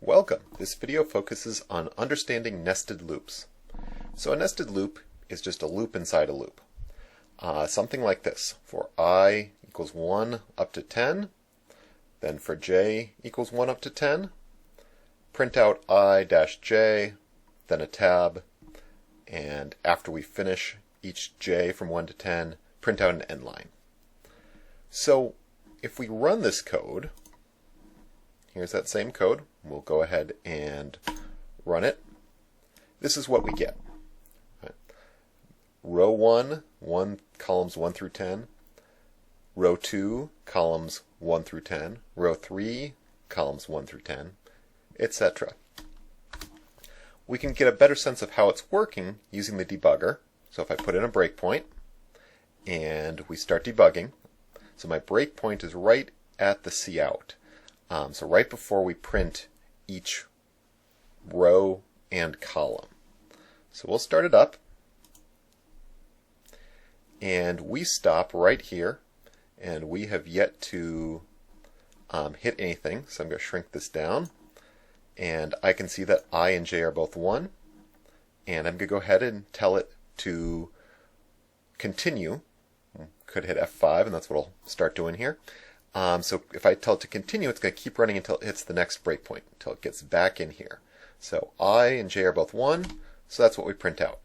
Welcome! This video focuses on understanding nested loops. So a nested loop is just a loop inside a loop. Something like this. For I equals 1 up to 10, then for j equals 1 up to 10, print out I dash j, then a tab, and after we finish each j from 1 to 10, print out an end line. So if we run this code, here's that same code. We'll go ahead and run it. This is what we get. Right. Row 1, columns 1 through 10. Row 2, columns 1 through 10. Row 3, columns 1 through 10, etc. We can get a better sense of how it's working using the debugger. So if I put in a breakpoint and we start debugging, so my breakpoint is right at the cout. So right before we print each row and column. So we'll start it up. And we stop right here. And we have yet to hit anything. So I'm going to shrink this down. And I can see that I and j are both 1. And I'm going to go ahead and tell it to continue. Could hit F5, and that's what I'll start doing here. So if I tell it to continue, it's going to keep running until it hits the next breakpoint, until it gets back in here. So I and j are both 1, so that's what we print out.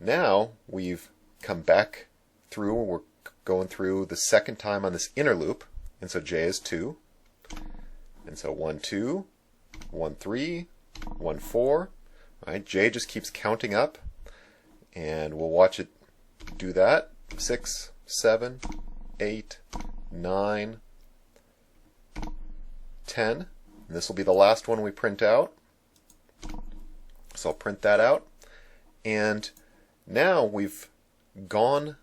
Now we've come back through, we're going through the second time on this inner loop, and so j is 2. And so 1, 2, 1, 3, 1, 4. Right, j just keeps counting up, and we'll watch it do that. 6, 7, 8, 9, 10. And this will be the last one we print out. So I'll print that out. And now we've gone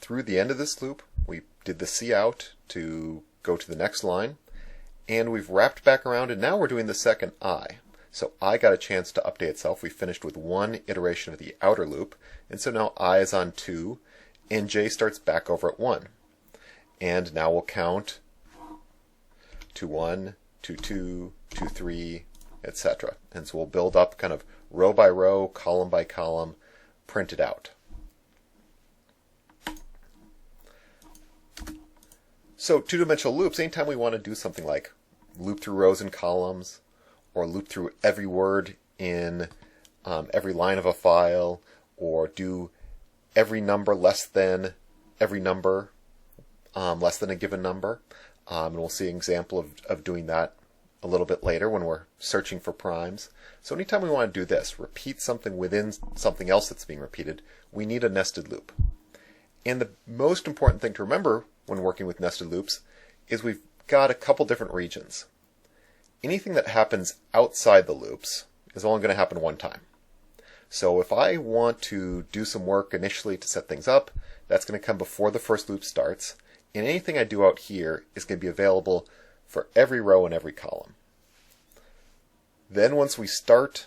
through the end of this loop. We did the cout to go to the next line. And we've wrapped back around, and now we're doing the second I. So I got a chance to update itself. We finished with one iteration of the outer loop. And so now I is on 2, and j starts back over at 1. And now we'll count to 1, to 2, to 3, etc. And so we'll build up kind of row by row, column by column, print it out. So two-dimensional loops, anytime we want to do something like loop through rows and columns, or loop through every word in every line of a file, or do every number less than every number, less than a given number. And we'll see an example of doing that a little bit later when we're searching for primes. So anytime we want to do this, repeat something within something else that's being repeated, we need a nested loop. And the most important thing to remember when working with nested loops is we've got a couple different regions. Anything that happens outside the loops is only going to happen one time. So if I want to do some work initially to set things up, that's going to come before the first loop starts. And anything I do out here is going to be available for every row and every column. Then once we start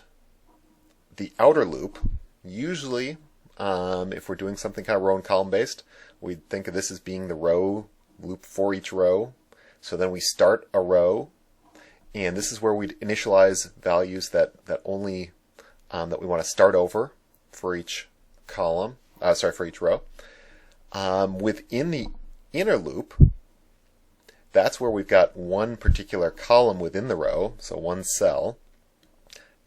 the outer loop, usually if we're doing something kind of row and column based, we'd think of this as being the row loop for each row. So then we start a row, and this is where we'd initialize values that only that we want to start over for each column, for each row. Within the inner loop, that's where we've got one particular column within the row, so one cell.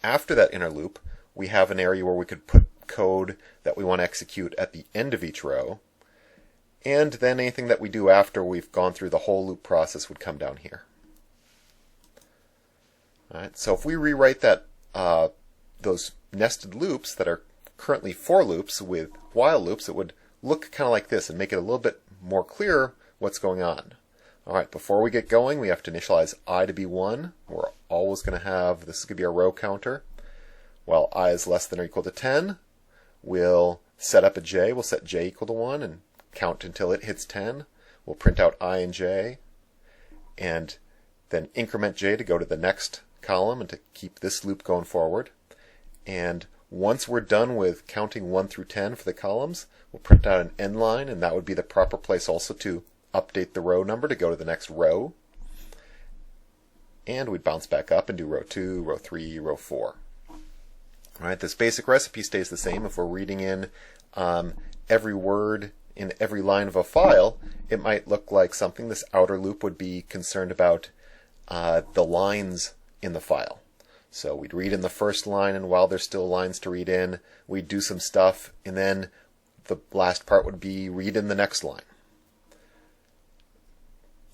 After that inner loop, we have an area where we could put code that we want to execute at the end of each row. And then anything that we do after we've gone through the whole loop process would come down here. All right, so if we rewrite that those nested loops that are currently for loops with while loops, it would look kind of like this and make it a little bit more clear what's going on. All right, before we get going, we have to initialize I to be 1. We're always going to have, this is going to be our row counter. While I is less than or equal to 10, we'll set up a j. We'll set j equal to 1 and count until it hits 10. We'll print out I and j, and then increment j to go to the next column and to keep this loop going forward. And once we're done with counting 1 through 10 for the columns, we'll print out an end line, and that would be the proper place also to update the row number to go to the next row. and we'd bounce back up and do row 2, row 3, row 4. All right, this basic recipe stays the same. If we're reading in every word in every line of a file, it might look like something. This outer loop would be concerned about the lines in the file. So we'd read in the first line, and while there's still lines to read in, we'd do some stuff, and then the last part would be read in the next line.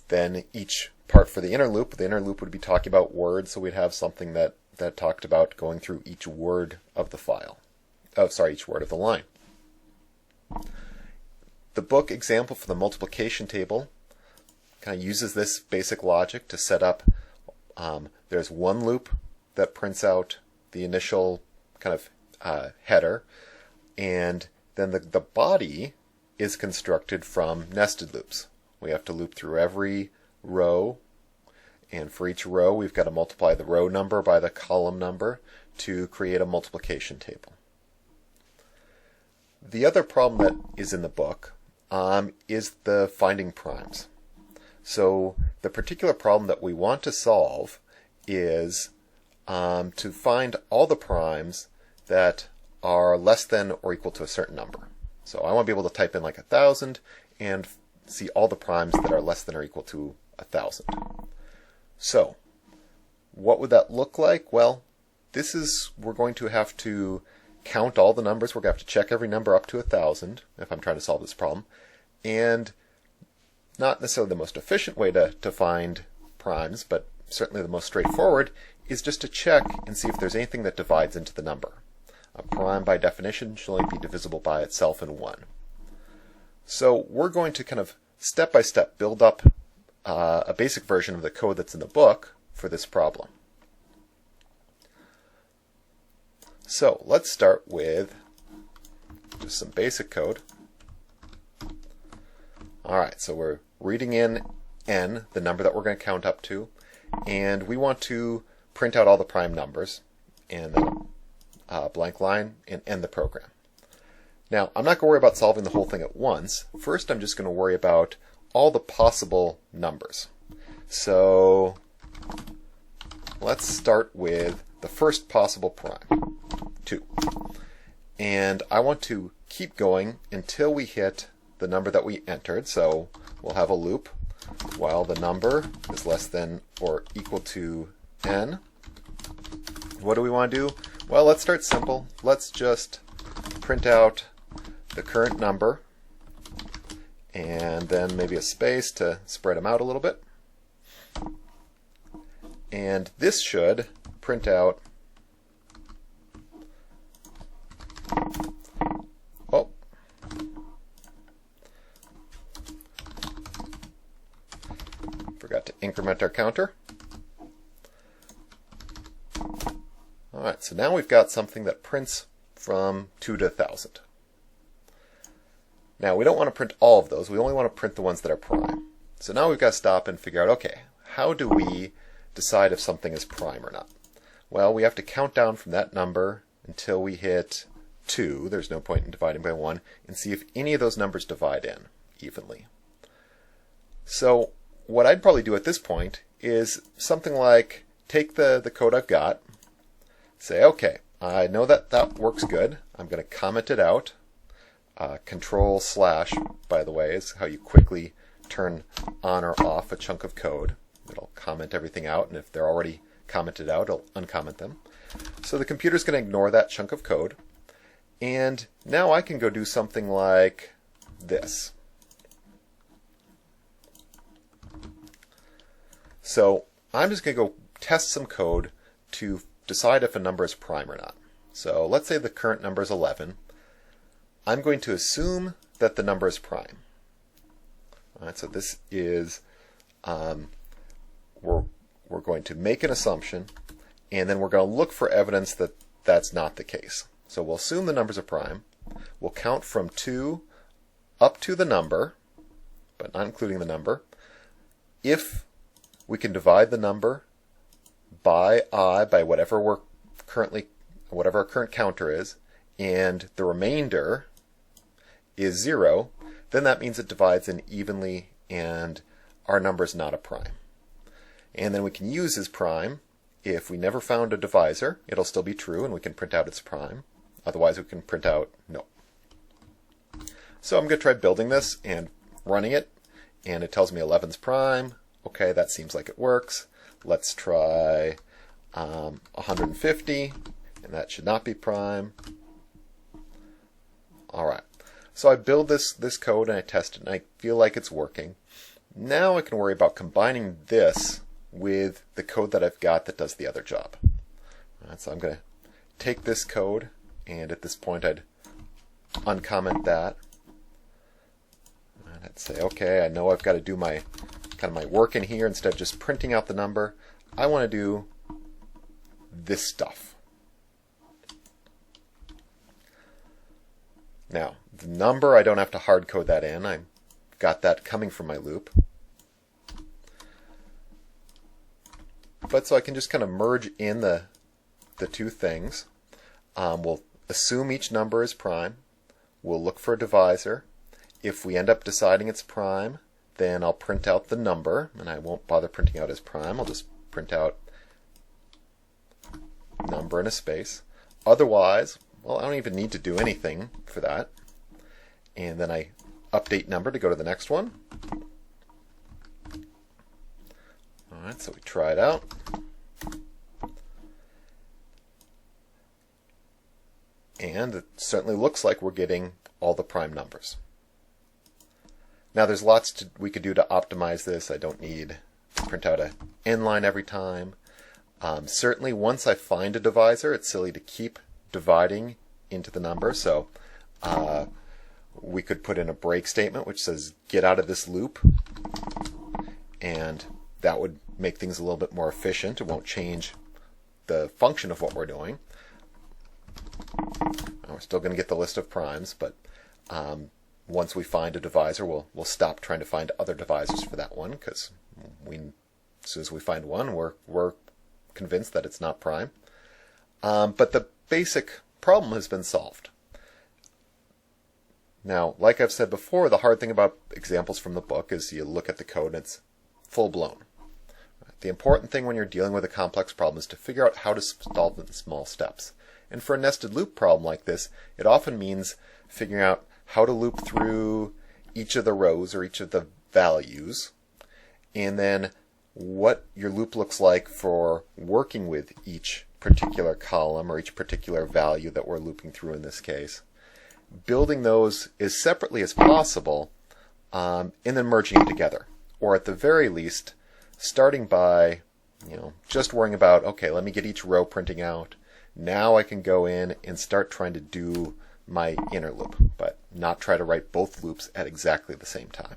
Then each part for the inner loop would be talking about words, so we'd have something that talked about going through each word of the file. Each word of the line. The book example for the multiplication table kind of uses this basic logic to set up, there's one loop that prints out the initial kind of header, and then the body is constructed from nested loops. We have to loop through every row, and for each row we've got to multiply the row number by the column number to create a multiplication table. The other problem that is in the book is the finding primes. So the particular problem that we want to solve is to find all the primes that are less than or equal to a certain number. So I want to be able to type in like 1,000 and see all the primes that are less than or equal to 1,000. So what would that look like? Well, we're going to have to count all the numbers. We're going to have to check every number up to 1,000 if I'm trying to solve this problem. And not necessarily the most efficient way to find primes, but certainly the most straightforward, is just to check and see if there's anything that divides into the number. A prime, by definition, should only be divisible by itself in 1. So we're going to kind of step by step build up a basic version of the code that's in the book for this problem. So let's start with just some basic code. Alright, so we're reading in n, the number that we're going to count up to, and we want to print out all the prime numbers, and then a blank line, and end the program. Now, I'm not going to worry about solving the whole thing at once. First, I'm just going to worry about all the possible numbers. So let's start with the first possible prime, 2. And I want to keep going until we hit the number that we entered. So we'll have a loop while the number is less than or equal to n. What do we want to do? Well, let's start simple. Let's just print out the current number and then maybe a space to spread them out a little bit. And this should print out, oh, forgot to increment our counter. Alright, so now we've got something that prints from 2 to 1,000. Now we don't want to print all of those, we only want to print the ones that are prime. So now we've got to stop and figure out, okay, how do we decide if something is prime or not? Well, we have to count down from that number until we hit 2, there's no point in dividing by 1, and see if any of those numbers divide in evenly. So what I'd probably do at this point is something like take the code I've got, say, okay, I know that works good. I'm going to comment it out. Control /, by the way, is how you quickly turn on or off a chunk of code. It'll comment everything out, and if they're already commented out, it'll uncomment them. So the computer's going to ignore that chunk of code. And now I can go do something like this. So I'm just going to go test some code to decide if a number is prime or not. So let's say the current number is 11. I'm going to assume that the number is prime. All right, so this is, we're going to make an assumption, and then we're going to look for evidence that that's not the case. So we'll assume the numbers are prime. We'll count from 2 up to the number, but not including the number. If we can divide the number by whatever our current counter is, and the remainder is 0, then that means it divides in evenly and our number is not a prime. And then we can use as prime. If we never found a divisor, it'll still be true and we can print out its prime. Otherwise we can print out no. So I'm going to try building this and running it, and it tells me 11's prime. Okay, that seems like it works. Let's try 150, and that should not be prime. Alright, so I build this code and I test it and I feel like it's working. Now I can worry about combining this with the code that I've got that does the other job. Alright, so I'm going to take this code, and at this point I'd uncomment that. And I'd say, okay, I know I've got to do my kind of my work in here instead of just printing out the number. I want to do this stuff. Now, the number, I don't have to hard code that in. I've got that coming from my loop. But so I can just kind of merge in the two things. We'll assume each number is prime. We'll look for a divisor. If we end up deciding it's prime, then I'll print out the number, and I won't bother printing out as prime. I'll just print out number in a space. Otherwise, well, I don't even need to do anything for that. And then I update number to go to the next one. Alright, so we try it out. And it certainly looks like we're getting all the prime numbers. Now there's lots we could do to optimize this. I don't need to print out an n line every time. Certainly once I find a divisor, it's silly to keep dividing into the number. So we could put in a break statement which says get out of this loop, and that would make things a little bit more efficient. It won't change the function of what we're doing. We're still going to get the list of primes, but once we find a divisor, we'll stop trying to find other divisors for that one, because as soon as we find one, we're convinced that it's not prime. But the basic problem has been solved. Now, like I've said before, the hard thing about examples from the book is you look at the code and it's full-blown. The important thing when you're dealing with a complex problem is to figure out how to solve it in small steps. And for a nested loop problem like this, it often means figuring out how to loop through each of the rows or each of the values, and then what your loop looks like for working with each particular column or each particular value that we're looping through in this case. Building those as separately as possible, and then merging them together. Or at the very least, starting by just worrying about, okay, let me get each row printing out. Now I can go in and start trying to do my inner loop, but not try to write both loops at exactly the same time.